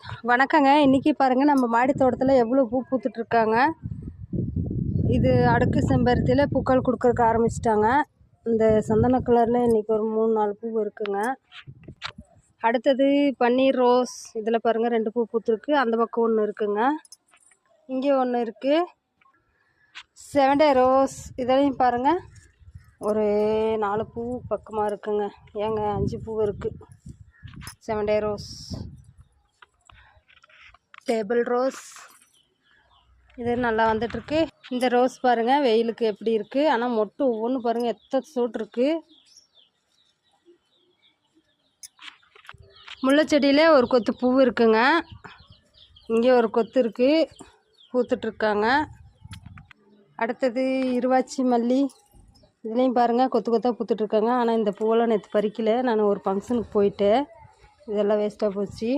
வணக்கங்க. இன்றைக்கி பாருங்கள் நம்ம மாடி தோட்டத்தில் எவ்வளோ பூ பூத்துட்ருக்காங்க. இது அடுக்கு செம்பருத்தியில் பூக்கள் கொடுக்கறக்கு ஆரம்பிச்சிட்டாங்க. இந்த சந்தன கலரில் இன்றைக்கி ஒரு 3-4 பூ இருக்குங்க. அடுத்தது பன்னீர் ரோஸ். இதில் பாருங்கள் 2 பூ பூத்துருக்கு. அந்த பக்கம் ஒன்று இருக்குங்க, இங்கே ஒன்று இருக்குது. செவண்டே ரோஸ் இதிலையும் பாருங்கள் ஒரு 4 பூ பக்கமாக இருக்குங்க. ஏங்க 5 பூ இருக்குது. செவண்டே ரோஸ், டேபிள் ரோஸ் இது நல்லா வந்துட்டுருக்கு. இந்த ரோஸ் பாருங்கள் வெயிலுக்கு எப்படி இருக்குது. ஆனால் மொட்டு ஒவ்வொன்று பாருங்கள் எத்தனை சோட்டு இருக்குது. முல்லைச்செடியில் ஒரு கொத்து பூ இருக்குங்க. இங்கே ஒரு கொத்து இருக்குது, பூத்துட்ருக்காங்க. அடுத்தது இருவாச்சி மல்லி. இதுலேயும் பாருங்கள் கொத்து கொத்தாக பூத்துட்ருக்காங்க. ஆனால் இந்த பூவெல்லாம் நேற்று பறிக்கலை, நான் ஒரு ஃபங்க்ஷனுக்கு போயிட்டு இதெல்லாம் வேஸ்ட்டாக போச்சு.